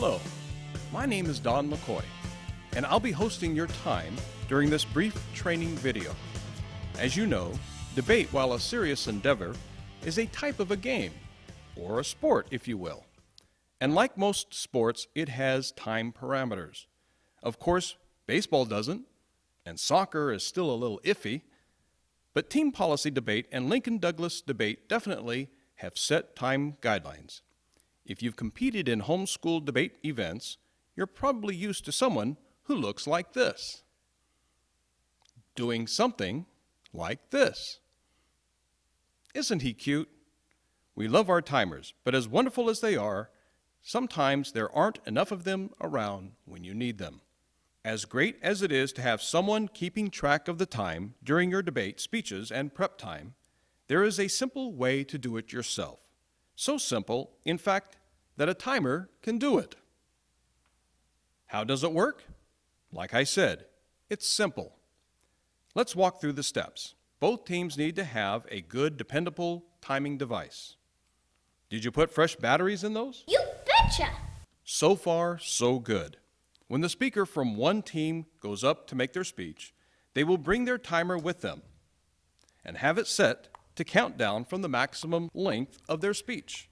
Hello, my name is Don McCoy, and I'll be hosting your time during this brief training video. As you know, debate, while a serious endeavor, is a type of a game, or a sport, if you will. And like most sports, it has time parameters. Of course, baseball doesn't, and soccer is still a little iffy, but team policy debate and Lincoln-Douglas debate definitely have set time guidelines. If you've competed in homeschool debate events, you're probably used to someone who looks like this, doing something like this. Isn't he cute? We love our timers, but as wonderful as they are, sometimes there aren't enough of them around when you need them. As great as it is to have someone keeping track of the time during your debate speeches and prep time, there is a simple way to do it yourself. So simple, in fact, that a timer can do it. How does it work? Like I said, it's simple. Let's walk through the steps. Both teams need to have a good, dependable timing device. Did you put fresh batteries in those? You betcha! So far, so good. When the speaker from one team goes up to make their speech, they will bring their timer with them and have it set to count down from the maximum length of their speech.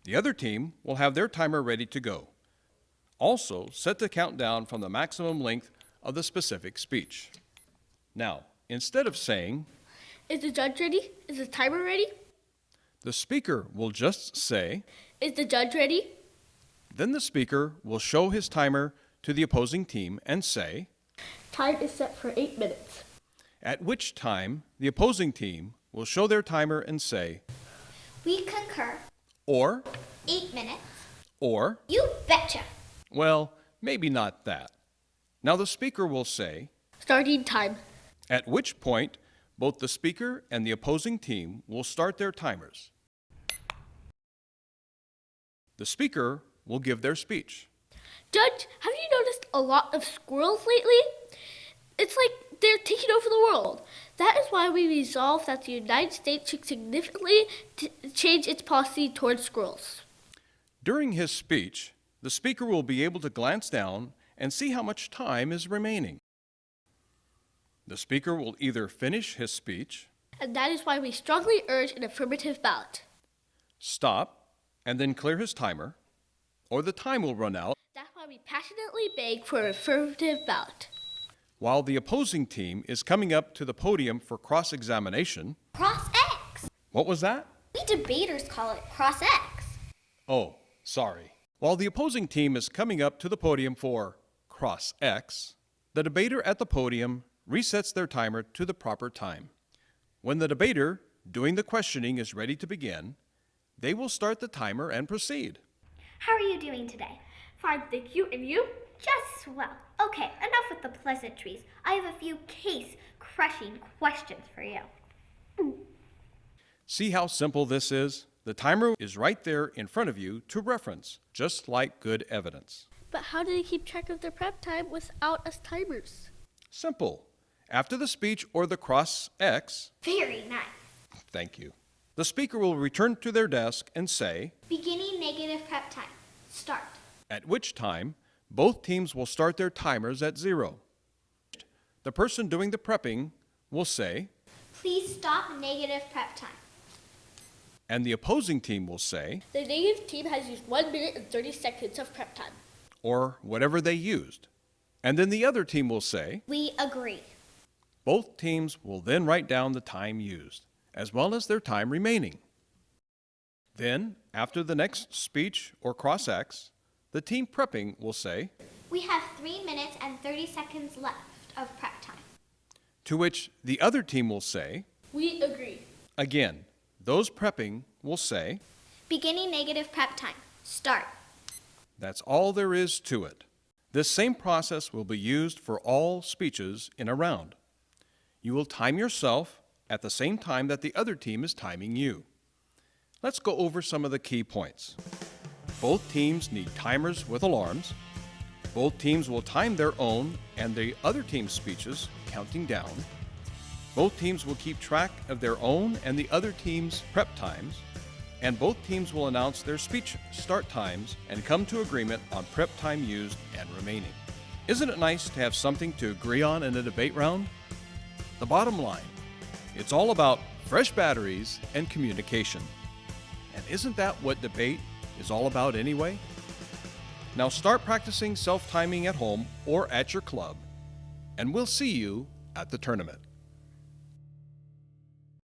The other team will have their timer ready to go, also set to count down from the maximum length of the specific speech. Now, instead of saying, "Is the judge ready? Is the timer ready?" the speaker will just say, "Is the judge ready?" Then the speaker will show his timer to the opposing team and say, "Time is set for 8 minutes." at which time the opposing team will show their timer and say, "We concur." or, 8 minutes. or, You betcha! well, maybe not that. Now the speaker will say, Starting time. at which point both the speaker and the opposing team will start their timers. The speaker will give their speech. Judge, have you noticed a lot of squirrels lately? It's like they're taking over the world. That is why we resolved that the United States should significantly change its policy towards squirrels. During his speech, the speaker will be able to glance down and see how much time is remaining. The speaker will either finish his speech, And that is why we strongly urge an affirmative ballot. stop, and then clear his timer, or the time will run out That's why we passionately beg for an affirmative ballot. while the opposing team is coming up to the podium for cross-examination. Cross X. What was that? We debaters call it Cross X. Oh, sorry. While the opposing team is coming up to the podium for cross-X, the debater at the podium resets their timer to the proper time. When the debater doing the questioning is ready to begin, they will start the timer and proceed. How are you doing today? Fine, thank you. And you? Just swell. Okay, enough with the pleasantries. I have a few case-crushing questions for you. See how simple this is? The timer is right there in front of you to reference, just like good evidence. But how do they keep track of their prep time without us timers? Simple. After the speech or the cross-X, Very nice. thank you, the speaker will return to their desk and say, Beginning negative prep time. Start. at which time both teams will start their timers at 0. The person doing the prepping will say, Please stop negative prep time. and the opposing team will say, The negative team has used 1 minute and 30 seconds of prep time. or whatever they used. And then the other team will say, We agree. both teams will then write down the time used, as well as their time remaining. Then, after the next speech or cross-X, the team prepping will say, We have 3 minutes and 30 seconds left of prep time. to which the other team will say, We agree. again, those prepping will say, Beginning negative prep time. Start. that's all there is to it. This same process will be used for all speeches in a round. You will time yourself at the same time that the other team is timing you. Let's go over some of the key points. Both teams need timers with alarms. Both teams will time their own and the other team's speeches, counting down. Both teams will keep track of their own and the other team's prep times. and both teams will announce their speech start times and come to agreement on prep time used and remaining. Isn't it nice to have something to agree on in a debate round? The bottom line, it's all about fresh batteries and communication. And isn't that what debate is all about anyway? Now start practicing self-timing at home or at your club, and we'll see you at the tournament.